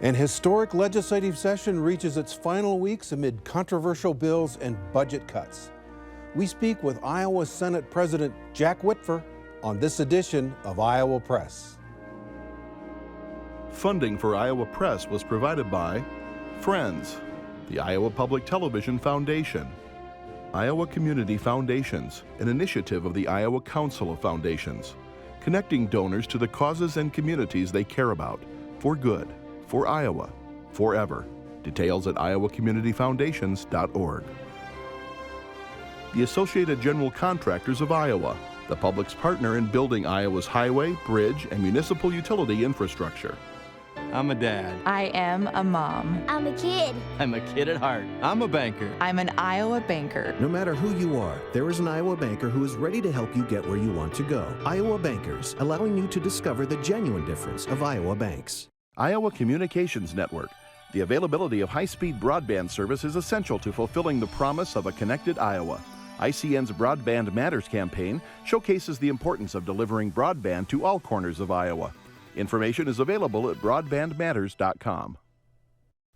An historic legislative session reaches its final weeks amid controversial bills and budget cuts. We speak with Iowa Senate President Jack Whitver on this edition of Iowa Press. Funding for Iowa Press was provided by Friends, the Iowa Public Television Foundation, Iowa Community Foundations, an initiative of the Iowa Council of Foundations, connecting donors to the causes and communities they care about, for good, for Iowa, forever. Details at iowacommunityfoundations.org. The Associated General Contractors of Iowa, the public's partner in building Iowa's highway, bridge, and municipal utility infrastructure. I'm a dad. I am a mom. I'm a kid. I'm a kid at heart. I'm a banker. I'm an Iowa banker. No matter who you are, there is an Iowa banker who is ready to help you get where you want to go. Iowa Bankers, allowing you to discover the genuine difference of Iowa banks. Iowa Communications Network. The availability of high-speed broadband service is essential to fulfilling the promise of a connected Iowa. ICN's Broadband Matters campaign showcases the importance of delivering broadband to all corners of Iowa. Information is available at broadbandmatters.com.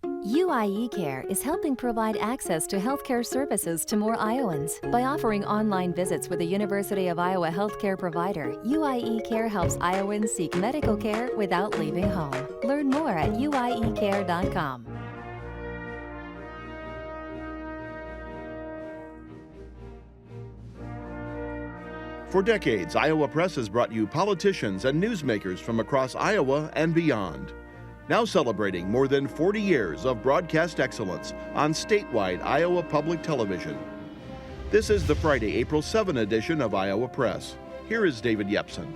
UIE Care is helping provide access to healthcare services to more Iowans. By offering online visits with a University of Iowa healthcare provider, UIE Care helps Iowans seek medical care without leaving home. Learn more at uiecare.com. For decades, Iowa Press has brought you politicians and newsmakers from across Iowa and beyond. Now celebrating more than 40 years of broadcast excellence on statewide Iowa Public Television. This is the Friday, April 7 edition of Iowa Press. Here is David Yepsen.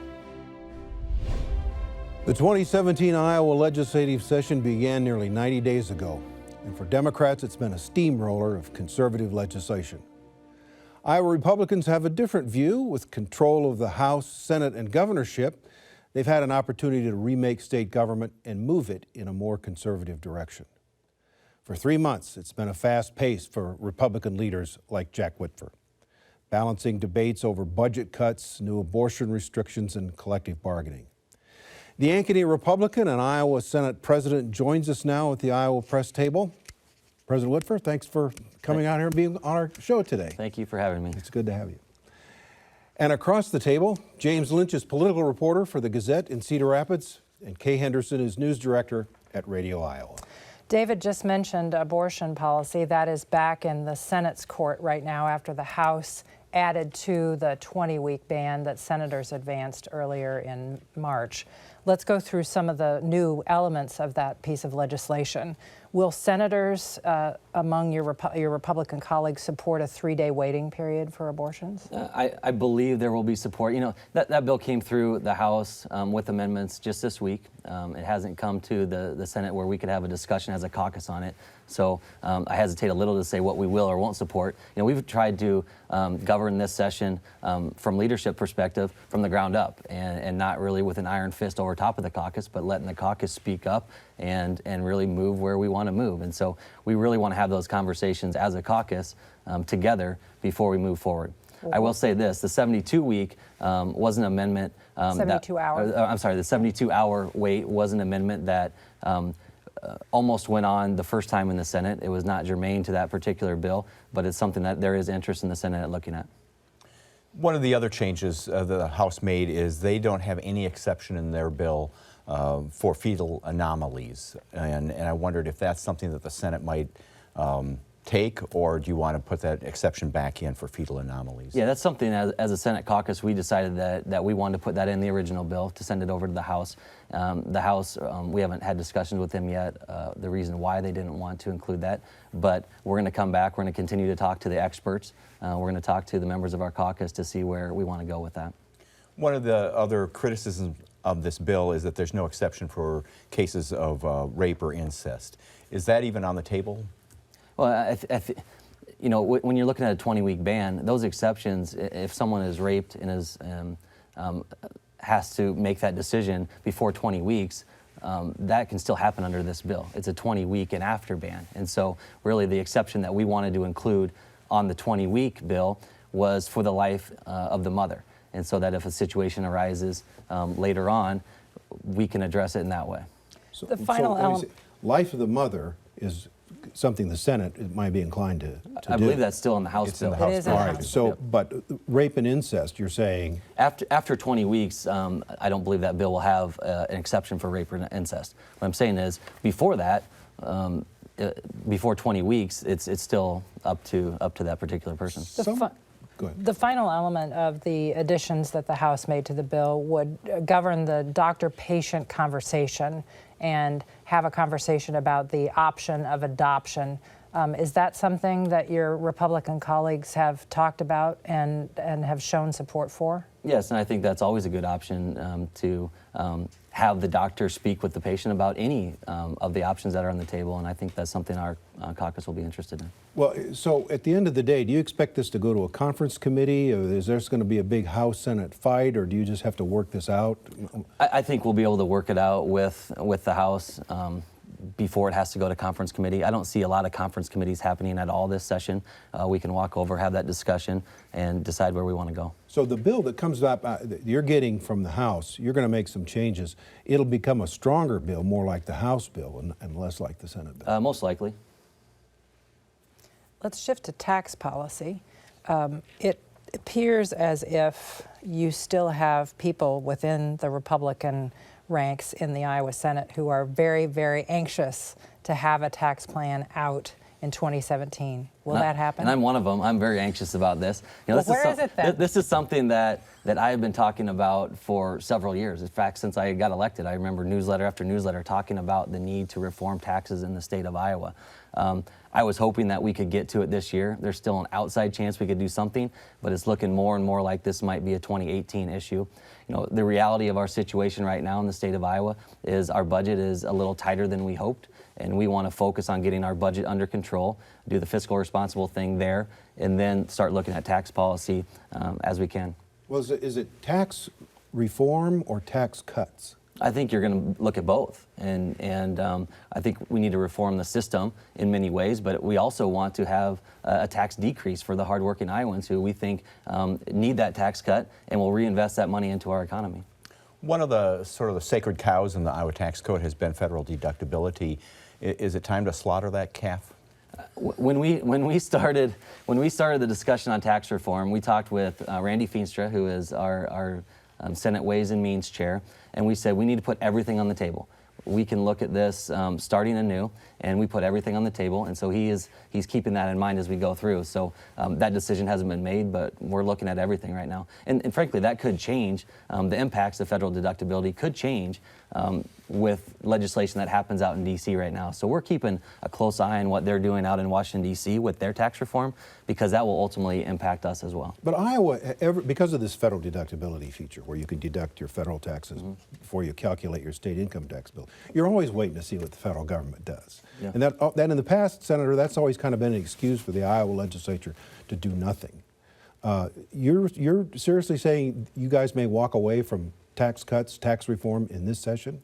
The 2017 Iowa legislative session began nearly 90 days ago, and for Democrats, it's been a steamroller of conservative legislation. Iowa Republicans have a different view. With control of the House, Senate, and governorship, they've had an opportunity to remake state government and move it in a more conservative direction. For 3 months, it's been a fast pace for Republican leaders like Jack Whitver, balancing debates over budget cuts, new abortion restrictions, and collective bargaining. The Ankeny Republican and Iowa Senate President joins us now at the Iowa Press table. President Whitver, thanks for coming out here and being on our show today. Thank you for having me. It's good to have you. And across the table, James Lynch is political reporter for the Gazette in Cedar Rapids, and Kay Henderson is news director at Radio Iowa. David just mentioned abortion policy. That is back in the Senate's court right now after the House added to the 20-week ban that senators advanced earlier in March. Let's go through some of the new elements of that piece of legislation. Will senators among your Republican colleagues support a 3-day waiting period for abortions? I believe there will be support. You know, that bill came through the House with amendments just this week. It hasn't come to the Senate where we could have a discussion as a caucus on it. So I hesitate a little to say what we will or won't support. You know, we've tried to govern this session from leadership perspective from the ground up, and not really with an iron fist over top of the caucus, but letting the caucus speak up and really move where we want to move. And so we really want to have those conversations as a caucus together before we move forward. I will say this, the 72-week was an amendment. 72-hour? I'm sorry, the 72-hour wait was an amendment that almost went on the first time in the Senate. It was not germane to that particular bill, but it's something that there is interest in the Senate at looking at. One of the other changes the House made is they don't have any exception in their bill for fetal anomalies. And I wondered if that's something that the Senate might take, or do you want to put that exception back in for fetal anomalies? Yeah, that's something as a Senate caucus we decided that we wanted to put that in the original bill to send it over to the House. The House, we haven't had discussions with them yet, the reason why they didn't want to include that, but we're going to come back, we're going to continue to talk to the experts, we're going to talk to the members of our caucus to see where we want to go with that. One of the other criticisms of this bill is that there's no exception for cases of rape or incest. Is that even on the table? Well, you know, when you're looking at a 20-week ban, those exceptions, if someone is raped and is has to make that decision before 20 weeks, that can still happen under this bill. It's a 20-week and after ban. And so really the exception that we wanted to include on the 20-week bill was for the life of the mother. And so that if a situation arises later on, we can address it in that way. So, the final element. life of the mother is something the Senate might be inclined to I do. believe that's still in the House It's in bill. the House It is in the All right, House. so, but rape and incest, you're saying, After 20 weeks, I don't believe that bill will have an exception for rape or incest. What I'm saying is, before that, before 20 weeks, it's still up to that particular person. go ahead. The final element of the additions that the House made to the bill would govern the doctor-patient conversation and have a conversation about the option of adoption. Is that something that your Republican colleagues have talked about and have shown support for? Yes, and I think that's always a good option to have the doctor speak with the patient about any of the options that are on the table, and I think that's something our caucus will be interested in. Well, so at the end of the day, do you expect this to go to a conference committee? Or is there going to be a big House-Senate fight, or do you just have to work this out? I think we'll be able to work it out with the House before it has to go to conference committee. I don't see a lot of conference committees happening at all this session. We can walk over, have that discussion, and decide where we want to go. So the bill that comes up, that you're getting from the House, you're going to make some changes. It'll become a stronger bill, more like the House bill and less like the Senate bill. Most likely. Let's shift to tax policy. It appears as if you still have people within the Republican ranks in the Iowa Senate who are very, very anxious to have a tax plan out in 2017. Will that happen? And I'm one of them. I'm very anxious about this. You know, Well, where is it then? This is something that I have been talking about for several years. In fact, since I got elected, I remember newsletter after newsletter talking about the need to reform taxes in the state of Iowa. I was hoping that we could get to it this year. There's still an outside chance we could do something, but it's looking more and more like this might be a 2018 issue. You know, the reality of our situation right now in the state of Iowa is our budget is a little tighter than we hoped, and we want to focus on getting our budget under control, do the fiscal responsible thing there, and then start looking at tax policy as we can. Well, is it tax reform or tax cuts? I think you're going to look at both, and I think we need to reform the system in many ways, but we also want to have a tax decrease for the hardworking Iowans who we think need that tax cut, and will reinvest that money into our economy. One of the sort of the sacred cows in the Iowa tax code has been federal deductibility. Is it time to slaughter that calf? When we started the discussion on tax reform, we talked with Randy Feenstra, who is our Senate Ways and Means chair, and we said we need to put everything on the table. We can look at this starting anew, and we put everything on the table, and so he's keeping that in mind as we go through. So that decision hasn't been made, but we're looking at everything right now. And frankly, that could change. The impacts of federal deductibility could change with legislation that happens out in D.C. right now. So we're keeping a close eye on what they're doing out in Washington, D.C. with their tax reform, because that will ultimately impact us as well. But Iowa, because of this federal deductibility feature, where you can deduct your federal taxes before you calculate your state income tax bill, you're always waiting to see what the federal government does. Yeah. And that in the past, Senator, that's always kind of been an excuse for the Iowa legislature to do nothing. You're seriously saying you guys may walk away from tax cuts, tax reform in this session?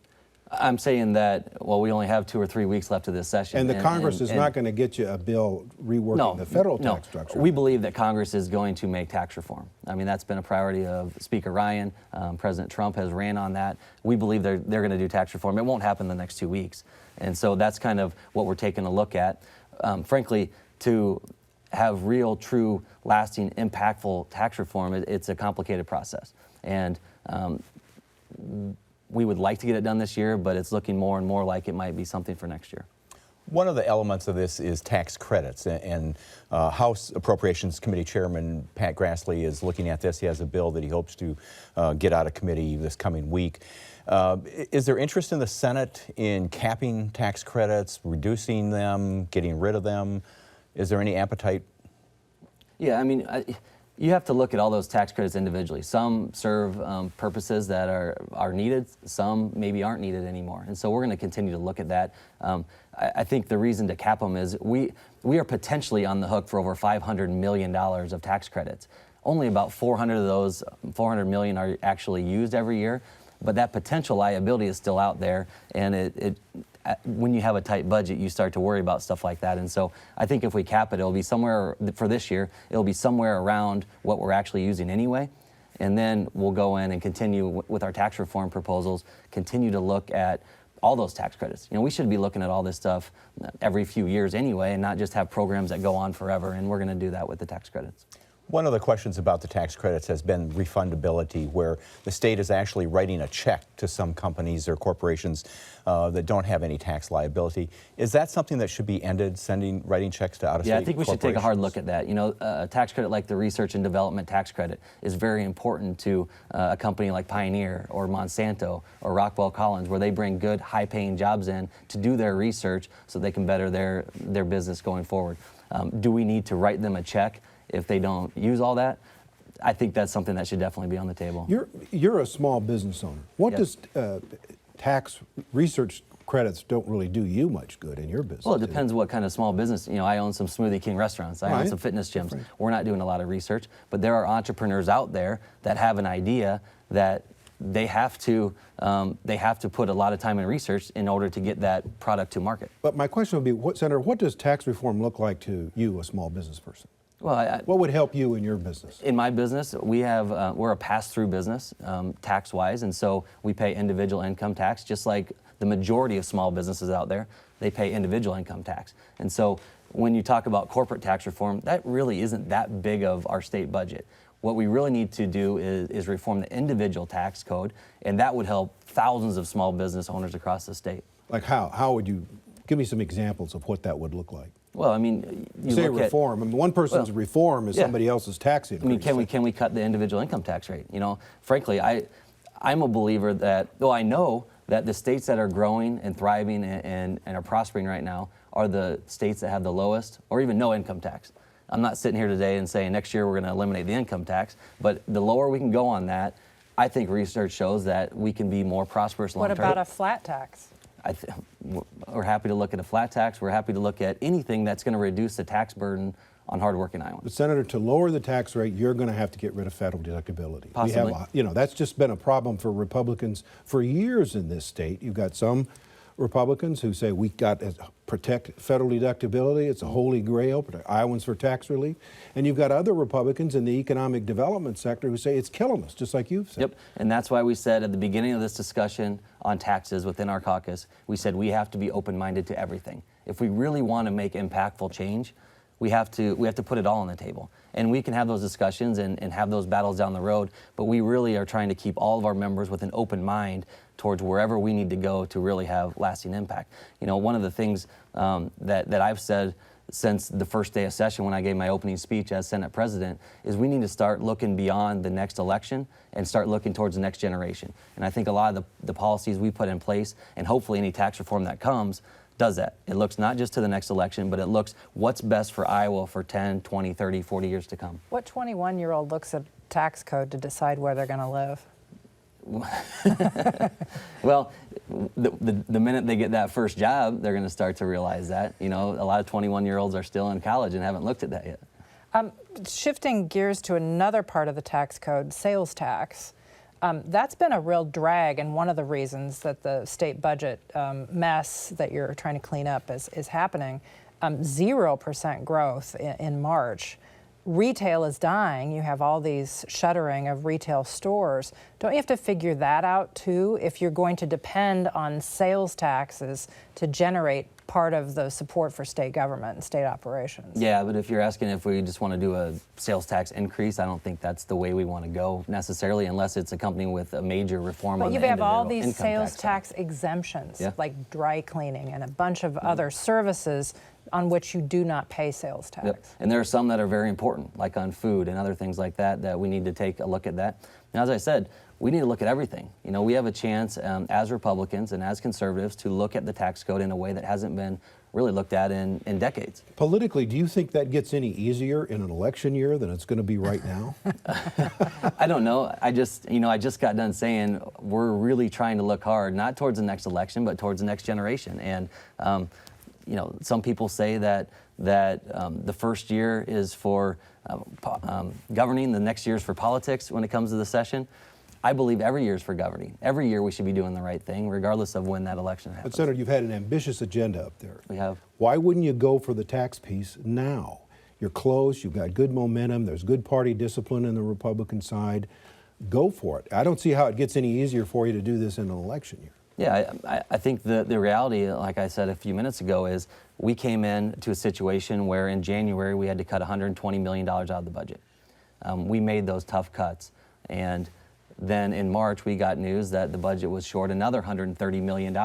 I'm saying that, well, we only have 2 or 3 weeks left of this session. And the Congress is not going to get you a bill reworking the federal tax structure? We believe that Congress is going to make tax reform. I mean, that's been a priority of Speaker Ryan. President Trump has ran on that. We believe they're going to do tax reform. It won't happen the next 2 weeks. And so that's kind of what we're taking a look at. Frankly, to have real, true, lasting, impactful tax reform, it's a complicated process. And we would like to get it done this year, but it's looking more and more like it might be something for next year. One of the elements of this is tax credits, and House Appropriations Committee Chairman Pat Grassley is looking at this. He has a bill that he hopes to get out of committee this coming week. Is there interest in the Senate in capping tax credits, reducing them, getting rid of them? Is there any appetite? Yeah, I mean, you have to look at all those tax credits individually. Some serve purposes that are needed, some maybe aren't needed anymore. And so we're going to continue to look at that. I think the reason to cap them is we are potentially on the hook for over $500 million of tax credits. Only about 400 of those, 400 million are actually used every year, but that potential liability is still out there, and when you have a tight budget, you start to worry about stuff like that. And so I think if we cap it, it'll be somewhere, for this year, it'll be somewhere around what we're actually using anyway. And then we'll go in and continue with our tax reform proposals, continue to look at all those tax credits. You know, we should be looking at all this stuff every few years anyway, and not just have programs that go on forever, and we're going to do that with the tax credits. One of the questions about the tax credits has been refundability, where the state is actually writing a check to some companies or corporations that don't have any tax liability. Is that something that should be ended, writing checks to out-of-state corporations? Yeah, I think we should take a hard look at that. You know, a tax credit like the Research and Development Tax Credit is very important to a company like Pioneer or Monsanto or Rockwell Collins, where they bring good, high-paying jobs in to do their research so they can better their business going forward. Do we need to write them a check if they don't use all that? I think that's something that should definitely be on the table. You're a small business owner. What Yes. does tax research credits don't really do you much good in your business? Well, it depends what kind of small business. You know, I own some Smoothie King restaurants. I own Right. some fitness gyms. Different. We're not doing a lot of research, but there are entrepreneurs out there that have an idea that they have to put a lot of time in research in order to get that product to market. But my question would be, Senator, what does tax reform look like to you, a small business person? Well, What would help you in your business? in my business, we're a pass-through business, tax-wise, and so we pay individual income tax, just like the majority of small businesses out there. They pay individual income tax, and so when you talk about corporate tax reform, that really isn't that big of our state budget. What we really need to do is reform the individual tax code, and that would help thousands of small business owners across the state. Like how? How would you give me some examples of what that would look like? Well, I mean, you Say look reform. I mean, one person's reform is yeah. somebody else's tax increase. I mean, can we cut the individual income tax rate? You know, frankly, I'm a believer that, though I know that the states that are growing and thriving and are prospering right now are the states that have the lowest or even no income tax. I'm not sitting here today and saying next year we're going to eliminate the income tax, but the lower we can go on that, I think research shows that we can be more prosperous long What term. about a flat tax? We're happy to look at a flat tax. We're happy to look at anything that's going to reduce the tax burden on hardworking Iowans. But Senator, to lower the tax rate, you're going to have to get rid of federal deductibility. Possibly. That's just been a problem for Republicans for years in this state. You've got some Republicans who say we got to protect federal deductibility. It's a holy grail, protect Iowans for tax relief. And you've got other Republicans in the economic development sector who say it's killing us, just like you've said. Yep, and that's why we said at the beginning of this discussion on taxes within our caucus, we said we have to be open-minded to everything. If we really want to make impactful change, we have to put it all on the table. And we can have those discussions and have those battles down the road, but we really are trying to keep all of our members with an open mind towards wherever we need to go to really have lasting impact. You know, one of the things that I've said since the first day of session when I gave my opening speech as Senate President is we need to start looking beyond the next election and start looking towards the next generation. And I think a lot of the policies we put in place and hopefully any tax reform that comes does that. It looks not just to the next election, but it looks what's best for Iowa for 10, 20, 30, 40 years to come. What 21-year-old looks at tax code to decide where they're going to live? Well, the minute they get that first job, they're going to start to realize that. You know, a lot of 21-year-olds are still in college and haven't looked at that yet. Shifting gears to another part of the tax code, sales tax. That's been a real drag, and one of the reasons that the state budget mess that you're trying to clean up is happening. 0% growth in March. Retail is dying. You have all these shuttering of retail stores. Don't you have to figure that out too if you're going to depend on sales taxes to generate part of the support for state government and state operations? Yeah, but if you're asking if we just want to do a sales tax increase, I don't think that's the way we want to go necessarily, unless it's accompanying with a major reform on the But you have all individual these income sales tax tax exemptions, Yeah. like dry cleaning and a bunch of other services on which you do not pay sales tax. Yep. And there are some that are very important, like on food and other things like that, that we need to take a look at that. Now, as I said, we need to look at everything. You know, we have a chance as Republicans and as conservatives to look at the tax code in a way that hasn't been really looked at in decades. Politically, do you think that gets any easier in an election year than it's going to be right now? I don't know. I just got done saying we're really trying to look hard, not towards the next election, but towards the next generation. And you know, some people say that the first year is for governing, the next year is for politics when it comes to the session. I believe every year is for governing. Every year we should be doing the right thing, regardless of when that election happens. But Senator, you've had an ambitious agenda up there. We have. Why wouldn't you go for the tax piece now? You're close, you've got good momentum, there's good party discipline in the Republican side. Go for it. I don't see how it gets any easier for you to do this in an election year. Yeah, I think the reality, like I said a few minutes ago, is we came in to a situation where in January we had to cut $120 million out of the budget. We made those tough cuts, and then in March we got news that the budget was short another $130 million.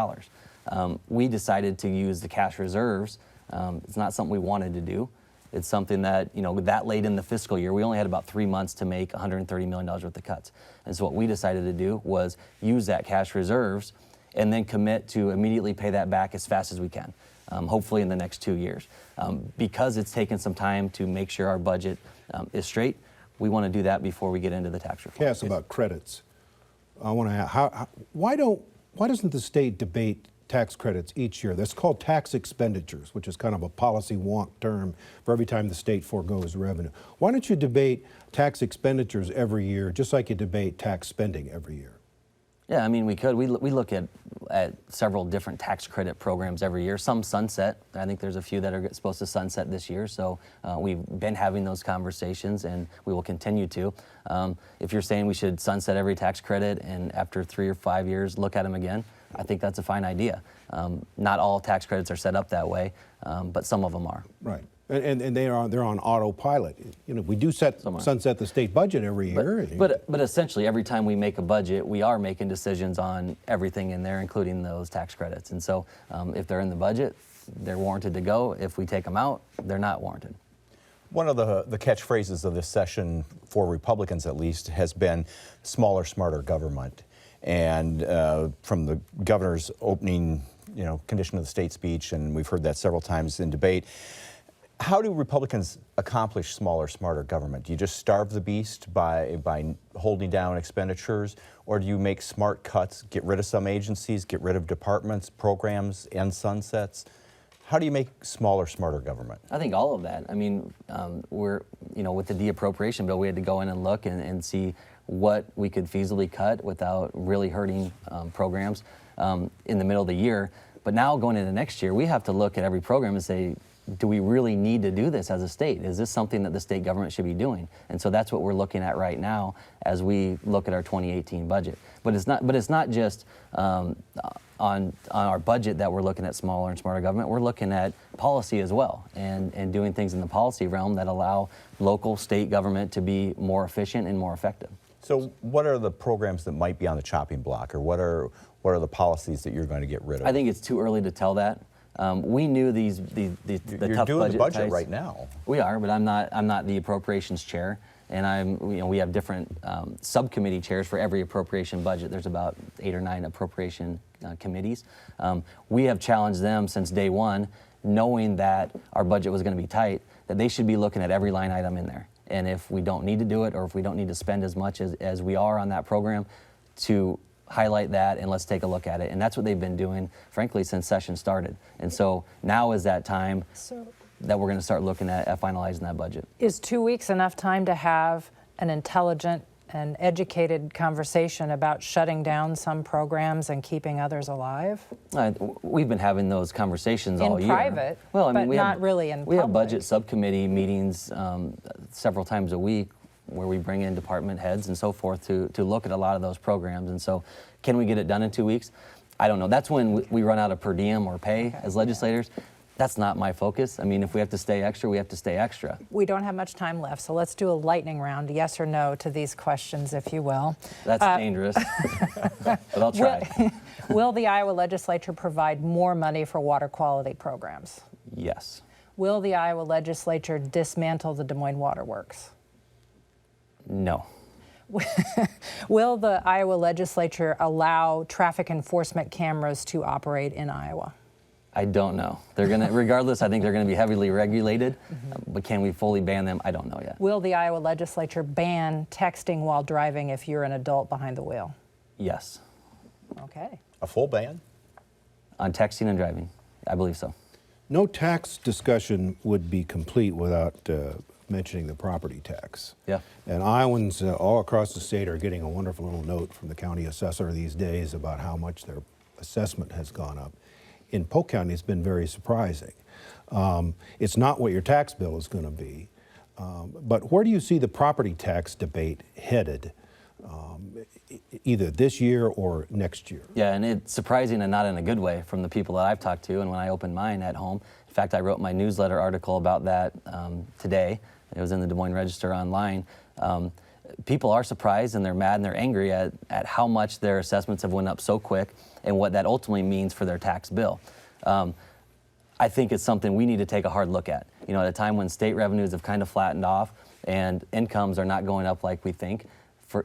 We decided to use the cash reserves. It's not something we wanted to do. It's something that, that late in the fiscal year, we only had about 3 months to make $130 million worth of cuts. And so what we decided to do was use that cash reserves and then commit to immediately pay that back as fast as we can, hopefully in the next 2 years. Because it's taken some time to make sure our budget is straight, we want to do that before we get into the tax reform. Cass, about credits. I want to ask, why doesn't the state debate tax credits each year? That's called tax expenditures, which is kind of a policy wonk term for every time the state forgoes revenue. Why don't you debate tax expenditures every year, just like you debate tax spending every year? Yeah, I mean, we could. We look at several different tax credit programs every year. Some sunset. I think there's a few that are supposed to sunset this year. So we've been having those conversations, and we will continue to. If you're saying we should sunset every tax credit and after 3 or 5 years look at them again, I think that's a fine idea. Not all tax credits are set up that way, but some of them are. Right. And they're on autopilot. We do sunset the state budget every year. But essentially, every time we make a budget, we are making decisions on everything in there, including those tax credits. And so, if they're in the budget, they're warranted to go. If we take them out, they're not warranted. One of the catchphrases of this session, for Republicans at least, has been smaller, smarter government. And from the governor's opening, condition of the state speech, and we've heard that several times in debate. How do Republicans accomplish smaller, smarter government? Do you just starve the beast by holding down expenditures, or do you make smart cuts, get rid of some agencies, get rid of departments, programs, and sunsets? How do you make smaller, smarter government? I think all of that. I mean, we're, with the de-appropriation bill, we had to go in and look and see what we could feasibly cut without really hurting programs in the middle of the year. But now going into next year, we have to look at every program and say, do we really need to do this as a state? Is this something that the state government should be doing? And so that's what we're looking at right now as we look at our 2018 budget. But it's not just on our budget that we're looking at smaller and smarter government. We're looking at policy as well, and doing things in the policy realm that allow local, state government to be more efficient and more effective. So what are the programs that might be on the chopping block, or what are the policies that you're going to get rid of? I think it's too early to tell that. We knew the You're tough doing the budget types. right now. We are, but I'm not the appropriations chair, and we have different subcommittee chairs for every appropriation budget. There's about 8 or 9 appropriation committees. We have challenged them since day one, knowing that our budget was going to be tight, that they should be looking at every line item in there. And if we don't need to do it, or if we don't need to spend as much as we are on that program, to highlight that and let's take a look at it. And that's what they've been doing, frankly, since session started. And so now is that time that we're going to start looking at finalizing that budget. Is 2 weeks enough time to have an intelligent and educated conversation about shutting down some programs and keeping others alive? We've been having those conversations all year. In private, well, I mean, but not really in public. We have budget subcommittee meetings several times a week, where we bring in department heads and so forth to look at a lot of those programs. And so, can we get it done in 2 weeks? I don't know. That's when we run out of per diem or pay as legislators. That's not my focus. I mean, if we have to stay extra, we have to stay extra. We don't have much time left, so let's do a lightning round, yes or no, to these questions, if you will. That's dangerous, but I'll try. Will the Iowa legislature provide more money for water quality programs? Yes. Will the Iowa legislature dismantle the Des Moines Water Works? No. Will the Iowa legislature allow traffic enforcement cameras to operate in Iowa? I don't know. They're going to, regardless, I think they're going to be heavily regulated, but can we fully ban them? I don't know yet. Will the Iowa legislature ban texting while driving if you're an adult behind the wheel? Yes. Okay. A full ban? On texting and driving, I believe so. No tax discussion would be complete without mentioning the property tax. Yeah. And Iowans all across the state are getting a wonderful little note from the county assessor these days about how much their assessment has gone up. In Polk County, it's been very surprising. It's not what your tax bill is going to be, but where do you see the property tax debate headed either this year or next year. Yeah, and it's surprising and not in a good way from the people that I've talked to and when I opened mine at home. In fact, I wrote my newsletter article about that today. It was in the Des Moines Register online. People are surprised and they're mad and they're angry at how much their assessments have went up so quick and what that ultimately means for their tax bill. I think it's something we need to take a hard look at. You know, at a time when state revenues have kind of flattened off and incomes are not going up like we think,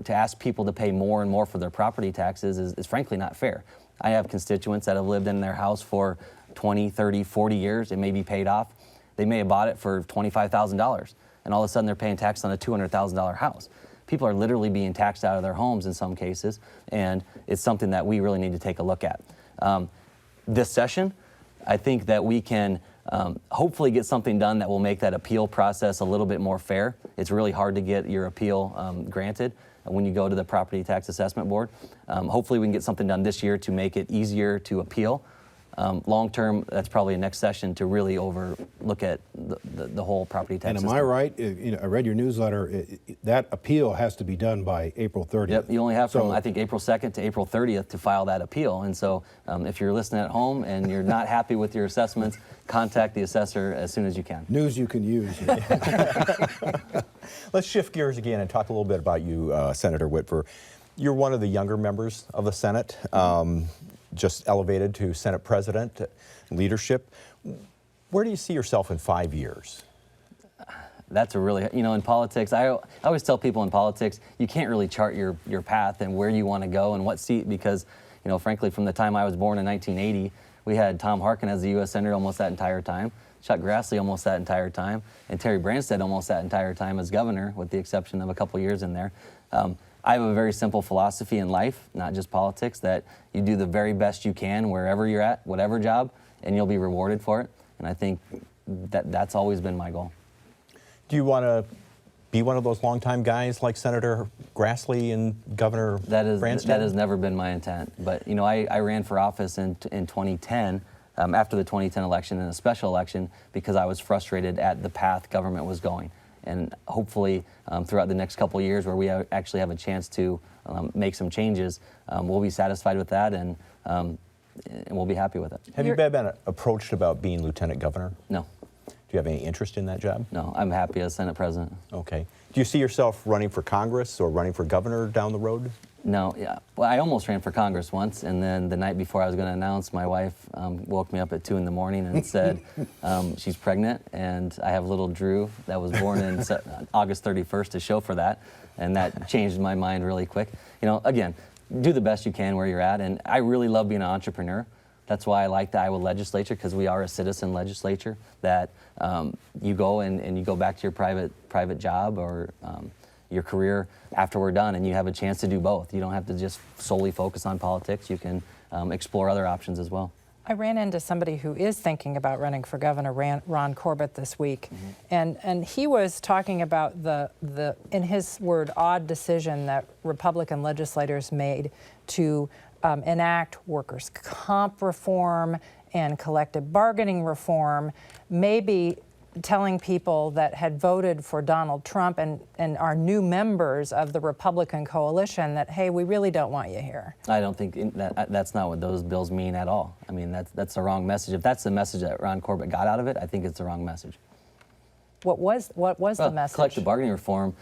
to ask people to pay more and more for their property taxes is frankly not fair. I have constituents that have lived in their house for 20, 30, 40 years. It may be paid off. They may have bought it for $25,000 and all of a sudden they're paying tax on a $200,000 house. People are literally being taxed out of their homes in some cases, and it's something that we really need to take a look at. This session, I think that we can hopefully get something done that will make that appeal process a little bit more fair. It's really hard to get your appeal granted when you go to the Property Tax Assessment Board. Hopefully we can get something done this year to make it easier to appeal. Long term, that's probably a next session to really look at the whole property tax system. And am I right? You know, I read your newsletter. That appeal has to be done by April 30th. Yep, you only have from, I think, April 2nd to April 30th to file that appeal. And so if you're listening at home and you're not happy with your assessments, contact the assessor as soon as you can. News you can use. Let's shift gears again and talk a little bit about you, Senator Whitver. You're one of the younger members of the Senate. Just elevated to Senate President leadership. Where do you see yourself in 5 years? That's a really, you know, in politics, I always tell people in politics, you can't really chart your path and where you want to go and what seat, because, you know, frankly, from the time I was born in 1980, we had Tom Harkin as the U.S. Senator almost that entire time, Chuck Grassley almost that entire time, and Terry Branstad almost that entire time as governor, with the exception of a couple years in there. I have a very simple philosophy in life, not just politics, that you do the very best you can wherever you're at, whatever job, and you'll be rewarded for it. And I think that's always been my goal. Do you want to be one of those longtime guys like Senator Grassley and Governor Branstad? That has never been my intent. But, you know, I ran for office in 2010, after the 2010 election, in a special election, because I was frustrated at the path government was going. And hopefully throughout the next couple of years where we actually have a chance to make some changes, we'll be satisfied with that and we'll be happy with it. Have you been approached about being Lieutenant Governor? No. Do you have any interest in that job? No, I'm happy as Senate President. Okay. Do you see yourself running for Congress or running for governor down the road? No, yeah. Well, I almost ran for Congress once, and then the night before I was going to announce, my wife woke me up at 2 in the morning and said she's pregnant, and I have little Drew that was born in August 31st to show for that, and that changed my mind really quick. You know, again, do the best you can where you're at, and I really love being an entrepreneur. That's why I like the Iowa legislature, because we are a citizen legislature, that you go and you go back to your private job or your career after we're done, and you have a chance to do both. You don't have to just solely focus on politics. You can explore other options as well. I ran into somebody who is thinking about running for governor, Ron Corbett, this week, and he was talking about the in his word, odd decision that Republican legislators made to enact workers' comp reform and collective bargaining reform, maybe telling people that had voted for Donald Trump and are new members of the Republican coalition that, hey, we really don't want you here. I don't think that's not what those bills mean at all. I mean, that's the wrong message. If that's the message that Ron Corbett got out of it, I think it's the wrong message. What was the message? Collective bargaining reform,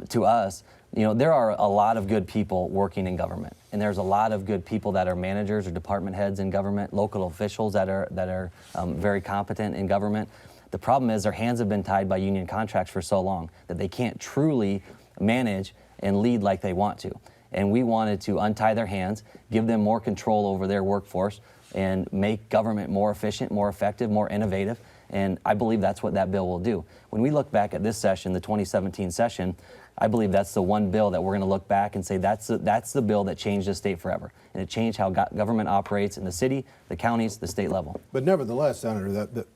to us, you know, there are a lot of good people working in government, and there's a lot of good people that are managers or department heads in government, local officials that are very competent in government. The problem is their hands have been tied by union contracts for so long that they can't truly manage and lead like they want to. And we wanted to untie their hands, give them more control over their workforce, and make government more efficient, more effective, more innovative. And I believe that's what that bill will do. When we look back at this session, the 2017 session, I believe that's the one bill that we're going to look back and say that's the bill that changed the state forever. And it changed how government operates in the city, the counties, the state level. But nevertheless, Senator, the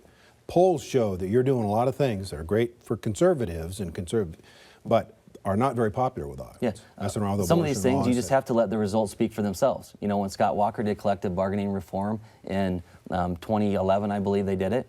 polls show that you're doing a lot of things that are great for conservatives but are not very popular with us. Yes. Some of these things you just have to let the results speak for themselves. You know, when Scott Walker did collective bargaining reform in 2011, I believe they did it,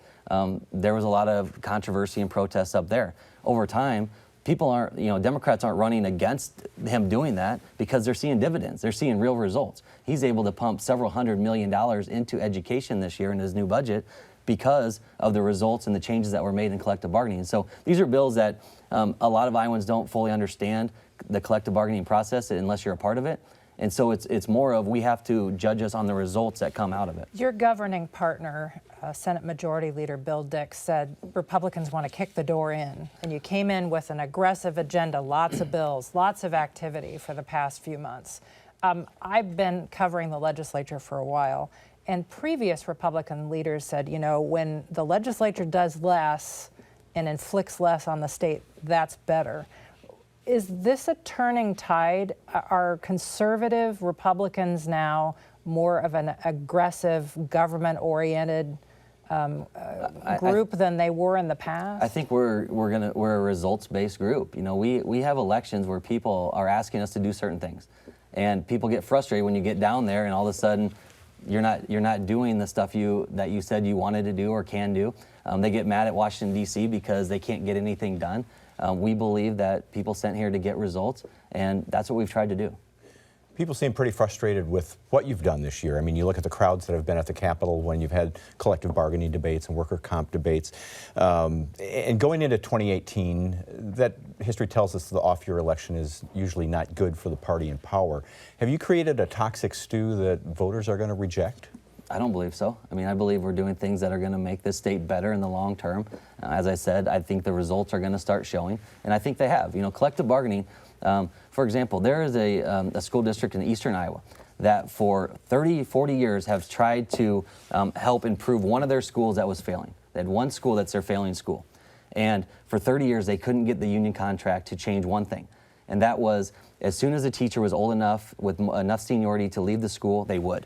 there was a lot of controversy and protests up there. Over time, people aren't, Democrats aren't running against him doing that because they're seeing dividends. They're seeing real results. He's able to pump several $100 million into education this year in his new budget because of the results and the changes that were made in collective bargaining. So these are bills that a lot of Iowans don't fully understand the collective bargaining process unless you're a part of it. And so it's more of we have to judge us on the results that come out of it. Your governing partner, Senate Majority Leader Bill Dix, said Republicans want to kick the door in. And you came in with an aggressive agenda, lots of bills, lots of activity for the past few months. I've been covering the legislature for a while, and previous Republican leaders said, when the legislature does less and inflicts less on the state, that's better. Is this a turning tide? Are conservative Republicans now more of an aggressive, government-oriented group than they were in the past? I think we're a results-based group. We have elections where people are asking us to do certain things, and people get frustrated when you get down there and all of a sudden you're not doing the stuff that you said you wanted to do or can do. They get mad at Washington D.C. because they can't get anything done. We believe that people sent here to get results, and that's what we've tried to do. People seem pretty frustrated with what you've done this year. I mean, you look at the crowds that have been at the Capitol when you've had collective bargaining debates and worker comp debates. And going into 2018, that history tells us the off-year election is usually not good for the party in power. Have you created a toxic stew that voters are going to reject? I don't believe so. I mean, I believe we're doing things that are going to make this state better in the long term. As I said, I think the results are going to start showing, and I think they have. Collective bargaining, for example, there is a school district in eastern Iowa that for 30, 40 years have tried to help improve one of their schools that was failing. They had one school that's their failing school. And for 30 years, they couldn't get the union contract to change one thing. And that was, as soon as a teacher was old enough, with enough seniority to leave the school, they would.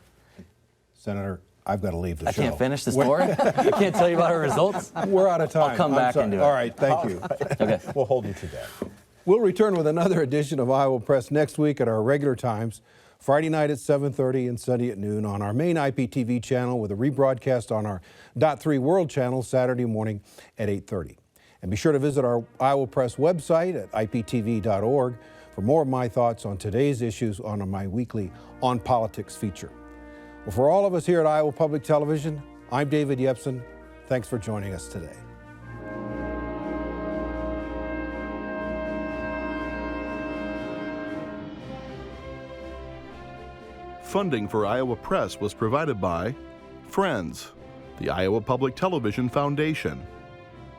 Senator, I've got to leave the show. I can't finish the story. I can't tell you about our results. We're out of time. I'll come back and do it. All right, thank you. Okay. We'll hold you to that. We'll return with another edition of Iowa Press next week at our regular times, Friday night at 7:30 and Sunday at noon on our main IPTV channel, with a rebroadcast on our .3 World channel Saturday morning at 8:30. And be sure to visit our Iowa Press website at iptv.org for more of my thoughts on today's issues on my weekly On Politics feature. Well, for all of us here at Iowa Public Television, I'm David Yepsen. Thanks for joining us today. Funding for Iowa Press was provided by Friends, the Iowa Public Television Foundation,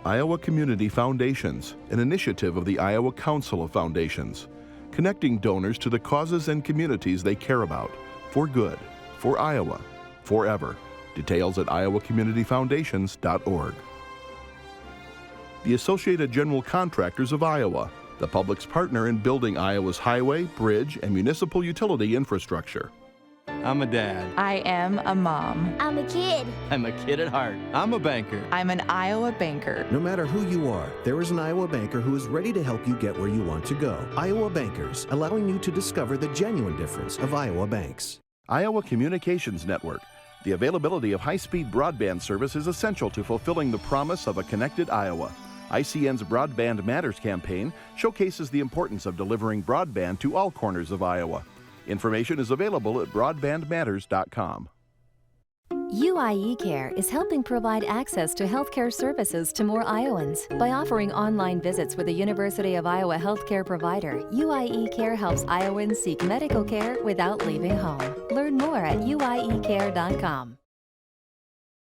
Iowa Community Foundations, an initiative of the Iowa Council of Foundations, connecting donors to the causes and communities they care about, for good, for Iowa, forever. Details at iowacommunityfoundations.org. The Associated General Contractors of Iowa, the public's partner in building Iowa's highway, bridge, and municipal utility infrastructure. I'm a dad. I am a mom. I'm a kid. I'm a kid at heart. I'm a banker. I'm an Iowa banker. No matter who you are, there is an Iowa banker who is ready to help you get where you want to go. Iowa Bankers, allowing you to discover the genuine difference of Iowa banks. Iowa Communications Network. The availability of high-speed broadband service is essential to fulfilling the promise of a connected Iowa. ICN's Broadband Matters campaign showcases the importance of delivering broadband to all corners of Iowa. Information is available at broadbandmatters.com. UIE Care is helping provide access to healthcare services to more Iowans. By offering online visits with a University of Iowa healthcare provider, UIE Care helps Iowans seek medical care without leaving home. Learn more at uiecare.com.